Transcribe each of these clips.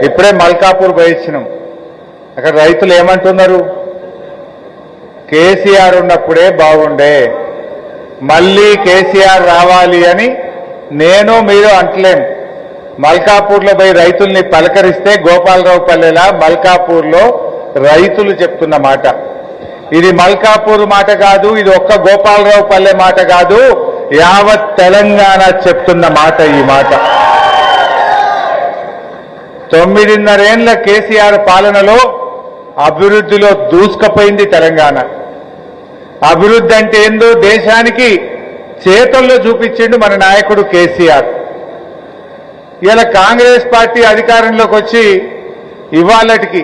ఇప్పుడే మల్కాపూర్ పోయించినాం. అక్కడ రైతులు ఏమంటున్నారు? కేసీఆర్ ఉన్నప్పుడే బాగుండే, మళ్ళీ కేసీఆర్ రావాలి అని నేను మీరు అంటలేం. మల్కాపూర్లో పోయి రైతుల్ని పలకరిస్తే గోపాలరావు పల్లెలా మల్కాపూర్లో రైతులు చెప్తున్న మాట. ఇది మల్కాపూర్ మాట కాదు, ఇది ఒక్క గోపాలరావు పల్లె మాట కాదు, యావత్ తెలంగాణ చెప్తున్న మాట. ఈ మాట 9.5 ఏళ్ల కేసీఆర్ పాలనలో అభివృద్ధిలో దూసుకుపోయింది తెలంగాణ. అభివృద్ధి అంటే ఏందో దేశానికి చేతల్లో చూపించిండు మన నాయకుడు కేసీఆర్. ఇలా కాంగ్రెస్ పార్టీ అధికారంలోకి వచ్చి ఇవాళటికి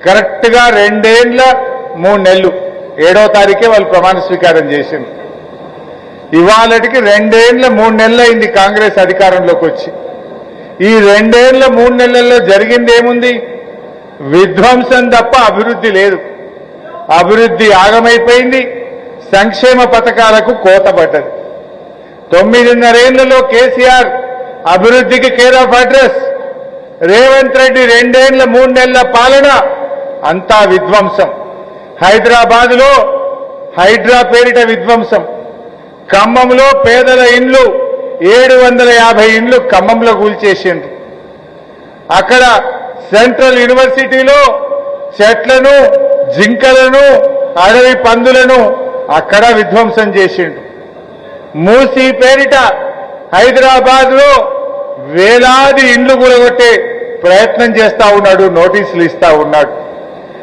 కరెక్ట్గా 2 ఏళ్ల 3 నెలలు, 7వ తారీఖే వాళ్ళు ప్రమాణ స్వీకారం చేసింది. ఇవాళటికి 2 ఏళ్ల 3 నెలలు అయింది కాంగ్రెస్ అధికారంలోకి వచ్చి. ఈ 2 ఏళ్ల 3 నెలల్లో జరిగింది ఏముంది? విధ్వంసం తప్ప అభివృద్ధి లేదు. అభివృద్ధి ఆగమైపోయింది, సంక్షేమ పథకాలకు కోతపడ్డది. 9.5 ఏళ్లలో కేసీఆర్ అభివృద్ధికి care of address, Revanth Reddy 2 ఏళ్ల 3 నెలల పాలన అంతా విధ్వంసం. హైదరాబాద్లో హైడ్రా పేరిట విధ్వంసం, ఖమ్మంలో పేదల ఇండ్లు 750 ఇండ్లు ఖమ్మంలో కూల్చేసిండ్రు. అక్కడ సెంట్రల్ యూనివర్సిటీలో చెట్లను, జింకలను, అడవి పందులను అక్కడ విధ్వంసం చేసిండు. మూసీ పేరిట హైదరాబాద్లో వేలాది ఇండ్లు కూలగొట్టే ప్రయత్నం చేస్తా ఉన్నాడు, నోటీసులు ఇస్తా ఉన్నాడు.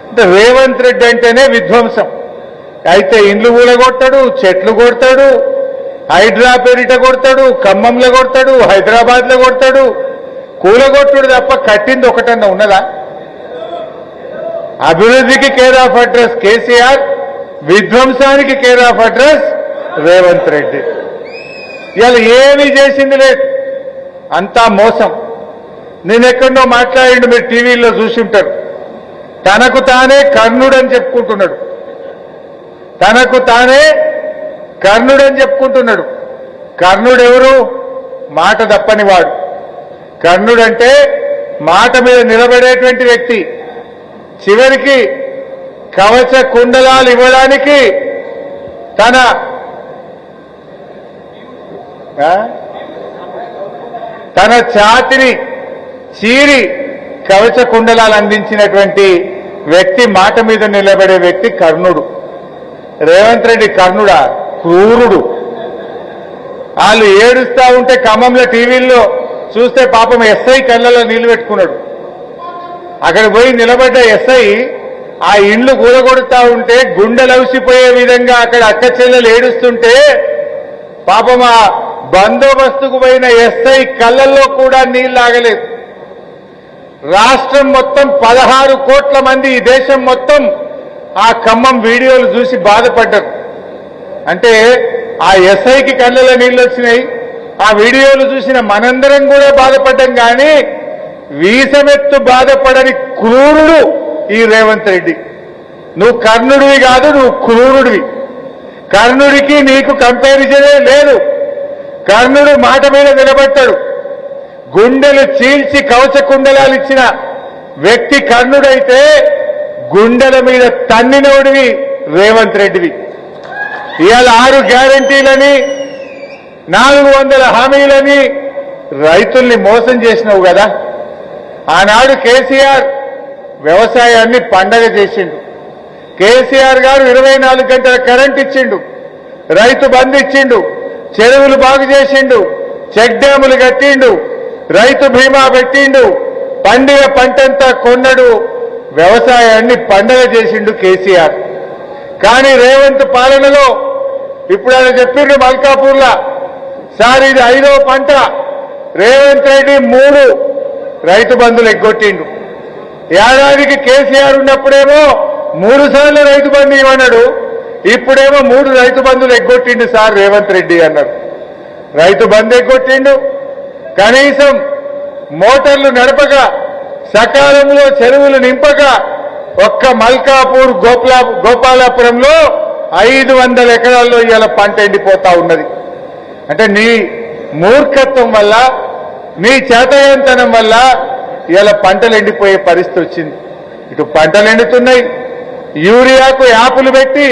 అంటే రేవంత్ రెడ్డి అంటేనే విధ్వంసం. అయితే ఇండ్లు కూలగొడతాడు, చెట్లు కొడతాడు, హైడ్రా పేరిట కొడతాడు, ఖమ్మంలో కొడతాడు, హైదరాబాద్లో కొడతాడు. కూలగొట్టుడు తప్ప కట్టింది ఒకటన్నా ఉన్నదా? అభివృద్ధికి కేర్ ఆఫ్ అడ్రస్ కేసీఆర్, విధ్వంసానికి care of address Revanth Reddy. ఇవాళ ఏమీ చేసింది లేదు, అంతా మోసం. నేనెక్కడో మాట్లాడిండు, మీరు టీవీలో చూసి ఉంటారు. తనకు తానే కర్ణుడు అని చెప్పుకుంటున్నాడు, తనకు తానే కర్ణుడు అని చెప్పుకుంటున్నాడు. కర్ణుడు ఎవరు? మాట తప్పని వాడు. కర్ణుడు అంటే మాట మీద నిలబడేటువంటి వ్యక్తి. చివరికి కవచ కుండలాలు ఇవ్వడానికి తన ఛాతిని చీరి కవచ కుండలాలు అందించినటువంటి వ్యక్తి, మాట మీద నిలబడే వ్యక్తి కర్ణుడు. రేవంత్ రెడ్డి కర్ణుడా? క్రూరుడు. వాళ్ళు ఏడుస్తా ఉంటే ఖమ్మంలో టీవీల్లో చూస్తే పాపం ఎస్ఐ కళ్ళలో నీళ్లు పెట్టుకున్నాడు. అక్కడ పోయి నిలబడ్డ ఎస్ఐ ఆ ఇండ్లు కూలగొడుతా ఉంటే గుండెలవిసిపోయే విధంగా అక్కడ అక్క చెల్లెలు ఏడుస్తుంటే పాపం ఆ బందోబస్తుకు పోయిన ఎస్ఐ కళ్ళల్లో కూడా నీళ్లు ఆగలేదు. రాష్ట్రం మొత్తం 16 కోట్ల మంది, ఈ దేశం మొత్తం ఆ ఖమ్మం వీడియోలు చూసి బాధపడ్డారు. అంటే ఆ ఎస్ఐకి కళ్ళలో నీళ్లు వచ్చినాయి, ఆ వీడియోలు చూసిన మనందరం కూడా బాధపడ్డాం. కానీ వీసమెత్తు బాధపడని క్రూరుడు ఈ రేవంత్ రెడ్డి. నువ్వు కర్ణుడివి కాదు, నువ్వు క్రూరుడివి. కర్ణుడికి నీకు కంపారిజనే లేదు. కర్ణుడు మాట మీద నిలబడ్డాడు. గుండెలు చీల్చి కవచ కుండలాలు ఇచ్చిన వ్యక్తి కర్ణుడైతే, గుండెల మీద తన్నినోడివి రేవంత్ రెడ్డివి. ఇవాళ 6 గ్యారంటీలని, 400 హామీలని రైతుల్ని మోసం చేసినావు కదా. ఆనాడు కేసీఆర్ వ్యవసాయాన్ని పండగ చేసిండు. కేసీఆర్ గారు 24 గంటల కరెంట్ ఇచ్చిండు, రైతు బంధు ఇచ్చిండు, చెరువులు బాగు చేసిండు, చెక్ డ్యాములు కట్టిండు, రైతు బీమా పెట్టిండు, పండిన పంటంతా కొన్నడు, వ్యవసాయాన్ని పండగ చేసిండు కేసీఆర్. కానీ రేవంత్ పాలనలో ఇప్పుడు ఆయన చెప్పిండు మల్కాపూర్లా, సార్ ఇది 5వ పంట, రేవంత్ రెడ్డి 3 రైతు బంధులు ఎగ్గొట్టిండు. ఏడాదికి కేసీఆర్ ఉన్నప్పుడేమో 3 సార్లు రైతు బంధు ఇవ్వన్నాడు, ఇప్పుడేమో 3 రైతు బంధులు ఎగ్గొట్టిండు సార్ రేవంత్ రెడ్డి అన్నారు. రైతు బంధు ఎగ్గొట్టిండు, కనీసం మోటార్లు నడపక, సకాలంలో చెరువులు నింపక, ఒక్క మల్కాపూర్ గోపాలాపురంలో 500 ఎకరాల్లో ఇవాళ పంట ఎండిపోతా ఉన్నది. అంటే నీ మూర్ఖత్వం వల్ల, నీ చేతయంతనం వల్ల ఇవాళ పంటలు ఎండిపోయే పరిస్థితి వచ్చింది. ఇటు పంటలు ఎండుతున్నాయి, యూరియాకు యాపులు పెట్టి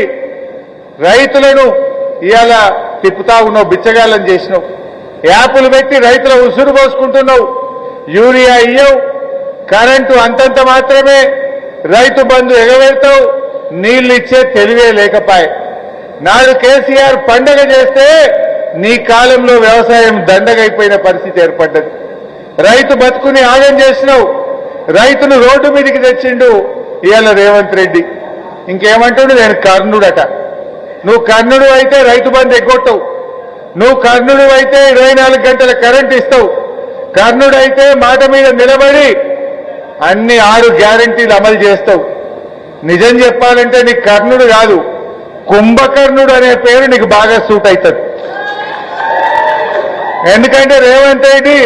రైతులను ఇవాళ తిప్పుతా ఉన్నావు, బిచ్చగాళ్ళని చేసినావు. యాపులు పెట్టి రైతుల ఉసురు పోసుకుంటున్నావు, యూరియా ఇయ్యవు, కరెంటు అంతంత మాత్రమే, రైతు బంధు ఎగవేస్తావు, నీళ్లు ఇచ్చే తెలివే లేకపాయే. నాడు కేసీఆర్ పండగ చేస్తే నీ కాలంలో వ్యవసాయం దండగైపోయిన పరిస్థితి ఏర్పడ్డది. రైతు బతుకుని ఆగం చేసినావు, రైతును రోడ్డు మీదకి తెచ్చిండు ఇవాళ రేవంత్ రెడ్డి. ఇంకేమంటాడు, నేను కర్ణుడట. నువ్వు కర్ణుడు అయితే రైతు బంధు ఎగ్గొట్టవు, నువ్వు కర్ణుడు అయితే 24 గంటల కరెంట్ ఇస్తావు, కర్ణుడు అయితే మాట మీద నిలబడి అన్ని 6 గ్యారంటీలు అమలు చేస్తావు. నిజం చెప్పాలంటే నీకు కర్ణుడు కాదు, కుంభకర్ణుడు అనే పేరు నీకు బాగా సూట్ అవుతుంది. ఎందుకంటే రేవంత్ రెడ్డి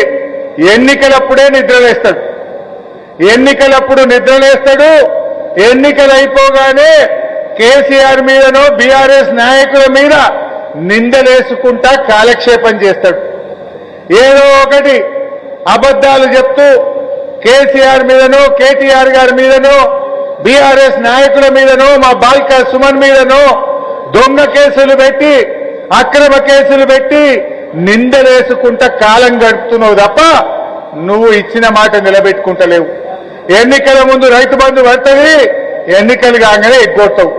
ఎన్నికలప్పుడే నిద్రలేస్తాడు, ఎన్నికలప్పుడు నిద్రలేస్తాడు. ఎన్నికలు అయిపోగానే కేసీఆర్ మీదనో బీఆర్ఎస్ నాయకుల మీద నిందలేసుకుంటా కాలక్షేపం చేస్తాడు. ఏదో ఒకటి అబద్ధాలు చెప్తూ కేసీఆర్ మీదనో కేటీఆర్ గారి మీదనో బీఆర్ఎస్ నాయకుల మీదనో మా బాల్కా సుమన్ మీదనో దొంగ కేసులు పెట్టి అక్రమ కేసులు పెట్టి నిందలేసుకుంటా కాలం గడుపుతున్నావు తప్ప నువ్వు ఇచ్చిన మాట నిలబెట్టుకుంటలేవు. ఎన్నికల ముందు రైతు బంధు పడుతుంది, ఎన్నికలు కాగానే ఎగ్గొడతావు.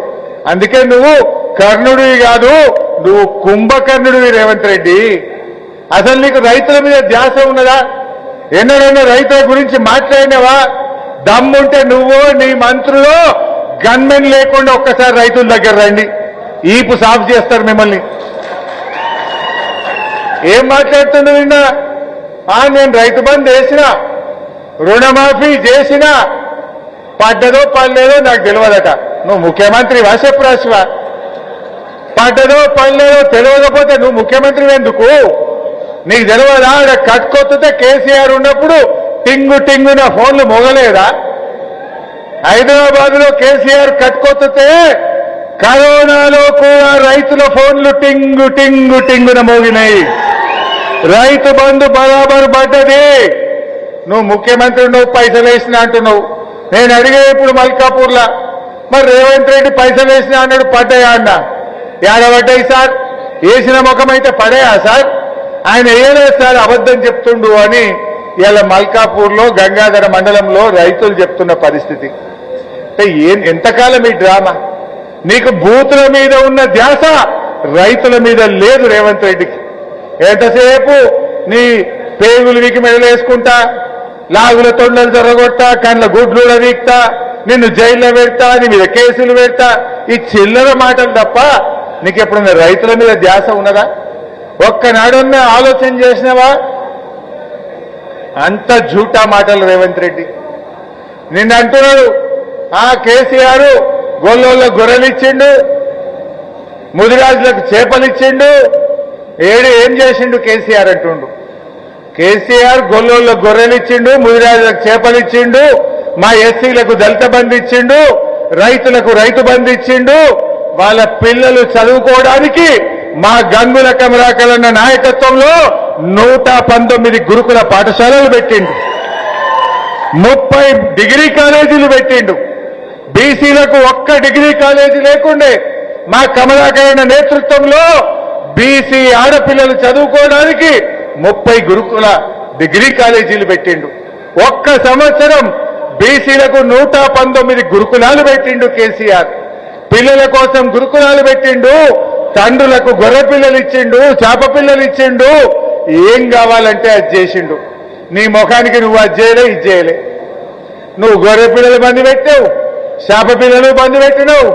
అందుకే నువ్వు కర్ణుడివి కాదు, నువ్వు కుంభకర్ణుడివి రేవంత్ రెడ్డి. అసలు నీకు రైతుల మీద ధ్యాస ఉన్నదా? ఎన్నడైనా రైతుల గురించి మాట్లాడినవా? దమ్ముంటే నువ్వు నీ మంత్రులు గన్మెన్ లేకుండా ఒక్కసారి రైతుల దగ్గర రండి, ఈపు సాఫ్ చేస్తారు మిమ్మల్ని. ఏం మాట్లాడుతున్నావు నిన్న? నేను రైతు బంధు వేసిన, రుణమాఫీ చేసిన, పడ్డదో పడలేదో నాకు తెలియదట. నువ్వు ముఖ్యమంత్రి వాసప్రాశివా? పడ్డదో పడలేదో తెలియకపోతే నువ్వు ముఖ్యమంత్రి ఎందుకు? నీకు తెలియదా? కట్టుకొత్తే కేసీఆర్ ఉన్నప్పుడు టింగు టింగున ఫోన్లు మోగలేదా? హైదరాబాద్ లో కేసీఆర్ కట్టుకొత్తే కరోనాలో కూడా రైతుల ఫోన్లు టింగు టింగు టింగున మోగినాయి. రైతు బంధు బరాబరు పడ్డది. నువ్వు ముఖ్యమంత్రి నువ్వు పైసలు వేసినా అంటున్నావు. నేను అడిగే ఇప్పుడు మల్కాపూర్లా, మరి రేవంత్ రెడ్డి పైసలు వేసినా అన్నాడు, పడ్డాయా అన్నా? ఏడబడ్డాయి సార్? వేసిన ముఖం అయితే పడాయా సార్? ఆయన వేయలేదు సార్, అబద్ధం చెప్తుండు అని ఇలా మల్కాపూర్లో గంగాధర మండలంలో రైతులు చెప్తున్న పరిస్థితి. ఎంతకాలం ఈ డ్రామా? నీకు బూతుల మీద ఉన్న ధ్యాస రైతుల మీద లేదు రేవంత్ రెడ్డికి. ఎంతసేపు నీ పేగులు వీకి మెడలేసుకుంటా, లాగుల తొండలు జరగొట్టా, కండ్ల గుడ్లు వీక్తా, నిన్ను జైల్లో పెడతా, నీ మీద కేసులు పెడతా, ఈ చిల్లర మాటలు తప్ప నీకు ఎప్పుడన్నా రైతుల మీద ధ్యాస ఉన్నదా? ఒక్కనాడన్నా ఆలోచన చేసినవా? అంత జూటా మాటలు రేవంత్ రెడ్డి. నిన్న అంటున్నాడు, కేసీఆర్ గొల్లోళ్ళకు గొర్రెలిచ్చిండు, ముదిరాజులకు చేపలిచ్చిండు, ఏం చేసిండు కేసీఆర్ అంటుండు. కేసీఆర్ గొల్లోళ్ళకు గొర్రెలిచ్చిండు, ముదిరాజులకు చేపలిచ్చిండు, మా ఎస్సీలకు దళిత బంధు ఇచ్చిండు, రైతులకు రైతు బంధు ఇచ్చిండు, వాళ్ళ పిల్లలు చదువుకోవడానికి మా గంగుల కమలాకరణ నాయకత్వంలో 119 గురుకుల పాఠశాలలు పెట్టిండు, 30 డిగ్రీ కాలేజీలు పెట్టిండు. బీసీలకు ఒక్క డిగ్రీ కాలేజీ లేకుండే మా కమలాకరణ నేతృత్వంలో బీసీ ఆడపిల్లలు చదువుకోవడానికి 30 గురుకుల డిగ్రీ కాలేజీలు పెట్టిండు. ఒక్క సంవత్సరం బీసీలకు 119 గురుకులాలు పెట్టిండు కేసీఆర్. పిల్లల కోసం గురుకులాలు పెట్టిండు, తండ్రులకు గొర్రె పిల్లలు ఇచ్చిండు, చేప పిల్లలు ఇచ్చిండు, ఏం కావాలంటే అది చేసిండు. నీ ముఖానికి నువ్వు అది చేయలే, ఇది చేయలే. నువ్వు గొర్రె పిల్లలు బంద్ పెట్టావు, చేప పిల్లలు బంద్ పెట్టినావు,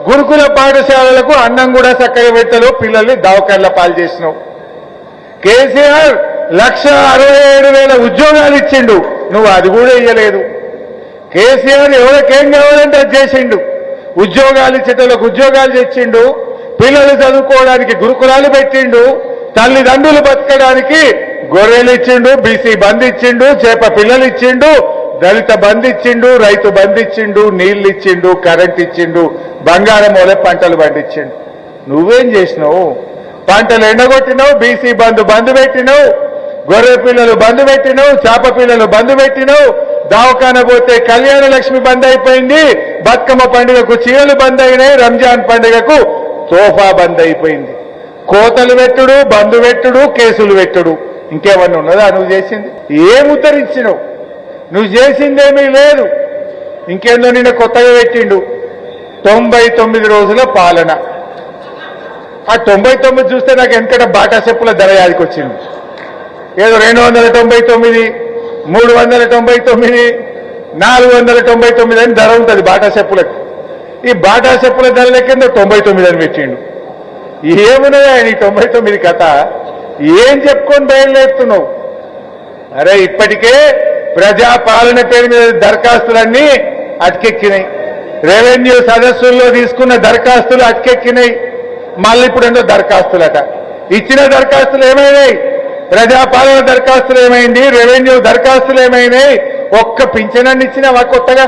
గురుకుల పాఠశాలలకు అన్నం కూడా చక్కగా పెట్టలు, పిల్లల్ని దవాఖాన్ల పాలు చేసినావు. కేసీఆర్ 1,67,000 ఉద్యోగాలు ఇచ్చిండు, నువ్వు అది కూడా ఇయ్యలేదు. కేసీఆర్ ఎవరికేం కావాలంటే అది చేసిండు. ఉద్యోగాలు ఇచ్చేటోళ్ళకు ఉద్యోగాలు తెచ్చిండు, పిల్లలు చదువుకోవడానికి గురుకులాలు పెట్టిండు, తల్లిదండ్రులు బతకడానికి గొర్రెలు ఇచ్చిండు, బీసీ బంద్ ఇచ్చిండు, చేప పిల్లలు ఇచ్చిండు, దళిత బంద్ ఇచ్చిండు, రైతు బంద్ ఇచ్చిండు, నీళ్లు ఇచ్చిండు, కరెంట్ ఇచ్చిండు, బంగారం వల్ల పంటలు పండించిండు. నువ్వేం చేసినావు? పంటలు ఎండగొట్టినావు, బీసీ బంద్ పెట్టినావు, గొర్రె పిల్లలు బంద్ పెట్టినావు, చేప పిల్లలు బంద్ పెట్టినావు, దవాఖాన పోతే కళ్యాణ లక్ష్మి బంద్ అయిపోయింది, బతుకమ్మ పండుగకు చీరలు బంద్ అయినాయి, రంజాన్ పండుగకు తోఫా బంద్ అయిపోయింది. కోతలు పెట్టుడు, బంధు పెట్టుడు, కేసులు పెట్టుడు, ఇంకేమన్నా ఉన్నదా నువ్వు చేసింది? ఏం ఉత్తరించినావు? నువ్వు చేసిందేమీ లేదు. ఇంకేందో నిన్న కొత్తగా పెట్టిండు 99 రోజుల పాలన. ఆ 99 చూస్తే నాకు ఎంతట బాటా చెప్పుల ధర యాదికి వచ్చింది. ఏదో 299, 399, 499 అని ధర ఉంటుంది బాటా చెప్పులకు. ఈ బాటా చెప్పుల ధర లెక్కిందో 99 అని పెట్టిండు. ఏమున్నదా నీ 99 కథ? ఏం చెప్పుకొని బయలుదేరుతున్నావు? అరే ఇప్పటికే ప్రజాపాలన పేరు మీద దరఖాస్తులన్నీ అటకెక్కినాయి. రెవెన్యూ సదస్సుల్లో తీసుకున్న దరఖాస్తులు అటకెక్కినాయి. మళ్ళీ ఇప్పుడు ఏంటో దరఖాస్తులట. ఇచ్చిన దరఖాస్తులు ఏమైనాయి? ప్రజాపాలన దరఖాస్తులు ఏమైంది? రెవెన్యూ దరఖాస్తులు ఏమైనాయి? ఒక్క పింఛనాన్ని ఇచ్చినావా కొత్తగా?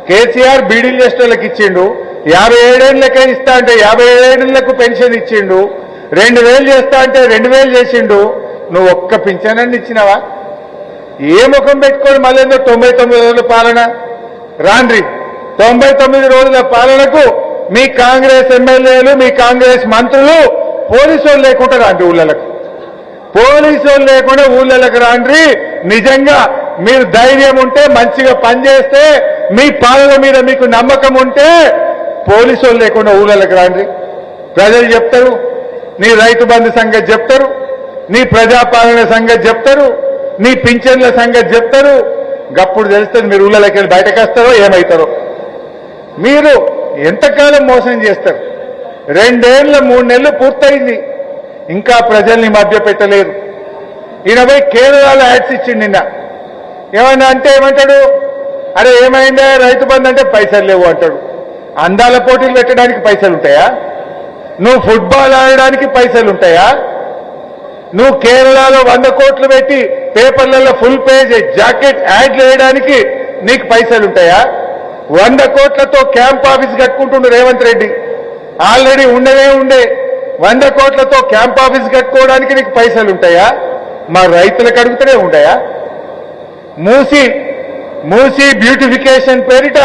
కేసీఆర్ బీడీలు చేసిన వాళ్ళకి ఇచ్చిండు, 57 ఏళ్ళకే ఇస్తా అంటే 57 ఏళ్లకు పెన్షన్ ఇచ్చిండు, 2000 చేస్తా అంటే 2000 చేసిండు. నువ్వు ఒక్క పింఛనాన్ని ఇచ్చినావా? ఏ ముఖం పెట్టుకొని మళ్ళీ 99 రోజుల పాలన రాండ్రి. 99 రోజుల పాలనకు మీ కాంగ్రెస్ ఎమ్మెల్యేలు, మీ కాంగ్రెస్ మంత్రులు పోలీసు వాళ్ళు లేకుండా రాండి ఊళ్ళలకు. పోలీసు వాళ్ళు లేకుండా ఊళ్ళలకు రాండ్రి. నిజంగా మీరు ధైర్యం ఉంటే, మంచిగా పనిచేస్తే, మీ పాలన మీద మీకు నమ్మకం ఉంటే పోలీసు వాళ్ళు లేకుండా ఊళ్ళలకు రాండ్రి. ప్రజలు చెప్తారు, నీ రైతు బంధు సంగతి చెప్తారు, నీ ప్రజాపాలన సంగతి చెప్తారు, నీ పింఛన్ల సంగతి చెప్తారు. గప్పుడు తెలుస్తుంది మీరు ఊళ్ళకి వెళ్ళి బయటకు వస్తారో ఏమవుతారో. మీరు ఎంతకాలం మోసం చేస్తారు? 2 ఏళ్ళు 3 నెలలు పూర్తయింది, ఇంకా ప్రజల్ని మధ్య పెట్టలేరు. ఈయన పోయి కేరళలో యాడ్స్ ఇచ్చిండు నిన్న. ఏమన్నా అంటే ఏమంటాడు? అరే ఏమైందా రైతు బంధు అంటే పైసలు లేవు అంటాడు. అందాల పోటీలు పెట్టడానికి పైసలు ఉంటాయా? నువ్వు ఫుట్బాల్ ఆడడానికి పైసలు ఉంటాయా? నువ్వు కేరళలో 100 కోట్లు పెట్టి పేపర్లలో ఫుల్ పేజ్ జాకెట్ యాడ్లు వేయడానికి నీకు పైసలు ఉంటాయా? 100 కోట్లతో క్యాంప్ ఆఫీస్ కట్టుకుంటుండు రేవంత్ రెడ్డి. ఆల్రెడీ ఉండే 100 కోట్లతో క్యాంప్ ఆఫీస్ కట్టుకోవడానికి నీకు పైసలు ఉంటాయా? మా రైతులకు అడుగుతూనే ఉంటాయా? మూసి బ్యూటిఫికేషన్ పేరిట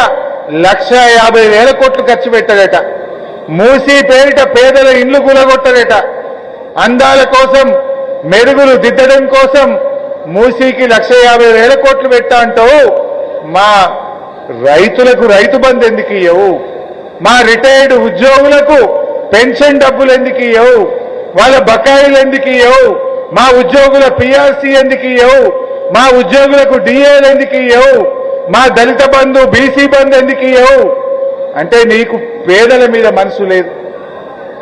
1,50,000 కోట్లు ఖర్చు పెట్టాడట. మూసి పేరిట పేదల ఇండ్లు కూలగొట్టాడట. అందాల కోసం, మెరుగులు దిద్దడం కోసం మూసీకి 1,50,000 కోట్లు పెట్టా అంటావు. మా రైతులకు రైతు బంధు ఎందుకు ఇవ్వవు? మా రిటైర్డ్ ఉద్యోగులకు పెన్షన్ డబ్బులు ఎందుకు ఇవ్వవు? వాళ్ళ బకాయిలు ఎందుకు ఇవ్వవు? మా ఉద్యోగుల పిఆర్సీ ఎందుకు ఇవ్వవు? మా ఉద్యోగులకు డిఏలు ఎందుకు ఇవ్వవు? మా దళిత బంధు, బీసీ బంధు ఎందుకు ఇవ్వవు? అంటే నీకు పేదల మీద మనసు లేదు.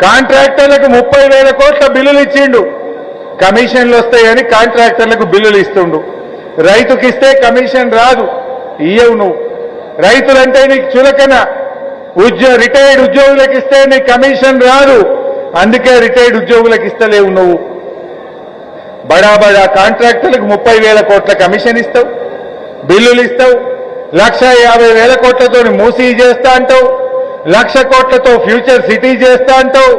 కాంట్రాక్టర్లకు 30,000 కోట్ల బిల్లులు ఇచ్చిండు. కమిషన్లు వస్తాయని కాంట్రాక్టర్లకు బిల్లులు ఇస్తుండు. రైతుకి ఇస్తే కమిషన్ రాదు, ఇయ్యవు నువ్వు. రైతులంటే నీకు చులకన. రిటైర్డ్ ఉద్యోగులకు ఇస్తే నీకు కమిషన్ రాదు, అందుకే రిటైర్డ్ ఉద్యోగులకు ఇస్తలేవు నువ్వు. బడా కాంట్రాక్టర్లకు 30,000 కోట్ల కమిషన్ ఇస్తావు, బిల్లులు ఇస్తావు. 1,50,000 కోట్లతో మూసీ చేస్తా అంటావు, 1,00,000 కోట్లతో ఫ్యూచర్ సిటీ చేస్తా అంటావు.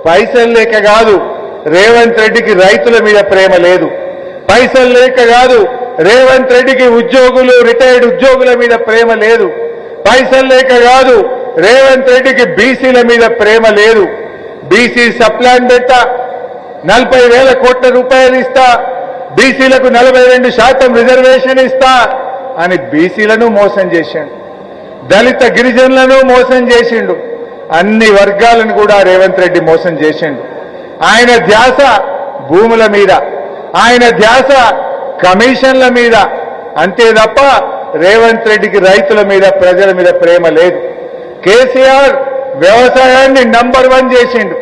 పైసలు లేక కాదు రేవంత్ రెడ్డికి రైతుల మీద ప్రేమ లేదు. పైసలు లేక కాదు రేవంత్ రెడ్డికి ఉద్యోగులు, రిటైర్డ్ ఉద్యోగుల మీద ప్రేమ లేదు. పైసలు లేక కాదు రేవంత్ రెడ్డికి బీసీల మీద ప్రేమ లేదు. బీసీ సప్లాన్ పెట్టా 40,000 కోట్ల రూపాయలు ఇస్తా, బీసీలకు 42% రిజర్వేషన్ ఇస్తా అని బీసీలను మోసం చేశాడు. దళిత గిరిజనులను మోసం చేసిండు. అన్ని వర్గాలను కూడా రేవంత్ రెడ్డి మోసం చేసిండు. ఆయన ధ్యాస భూముల మీద, ఆయన ధ్యాస కమిషన్ల మీద, అంతే తప్ప రేవంత్ రెడ్డికి రైతుల మీద, ప్రజల మీద ప్రేమ లేదు. కేసీఆర్ వ్యవసాయాన్ని నంబర్ 1 చేసిండు.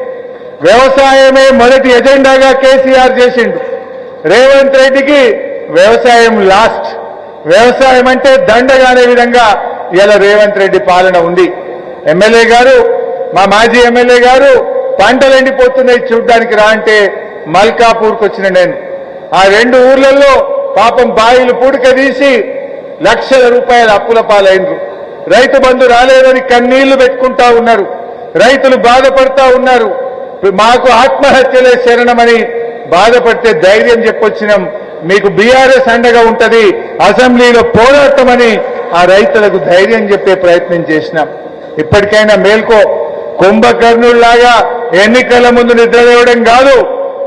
వ్యవసాయమే మొదటి ఎజెండాగా కేసీఆర్ చేసిండు. రేవంత్ రెడ్డికి వ్యవసాయం లాస్ట్. వ్యవసాయం అంటే దండగానే విధంగా ఇలా రేవంత్ రెడ్డి పాలన ఉంది. ఎమ్మెల్యే గారు, మా మాజీ ఎమ్మెల్యే గారు పంటలు ఎండిపోతున్నాయి చూడ్డానికి రా అంటే మల్కాపూర్కి వచ్చిన నేను. ఆ 2 ఊర్లలో పాపం బాయిలు పూడిక తీసి లక్షల రూపాయల అప్పుల పాలైనరు. రైతు బంధు రాలేదని కన్నీళ్లు పెట్టుకుంటా ఉన్నారు. రైతులు బాధపడతా ఉన్నారు. మాకు ఆత్మహత్యలే శరణమని బాధపడితే ధైర్యం చెప్పొచ్చినాం. మీకు బీఆర్ఎస్ అండగా ఉంటది, అసెంబ్లీలో పోరాటమని ఆ రైతులకు ధైర్యం చెప్పే ప్రయత్నం చేసినాం. ఇప్పటికైనా మేల్కో. కుంభకర్ణుల్లాగా ఎన్నికల ముందు నిద్రలేవడం కాదు,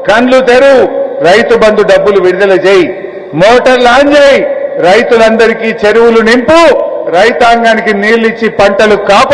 కండ్లు తెరు, రైతు బంధు డబ్బులు విడుదల చేయి, మోటార్లు ఆన్ చేయి, రైతులందరికీ చెరువులు నింపు, రైతాంగానికి నీళ్లిచ్చి పంటలు కాపాడు.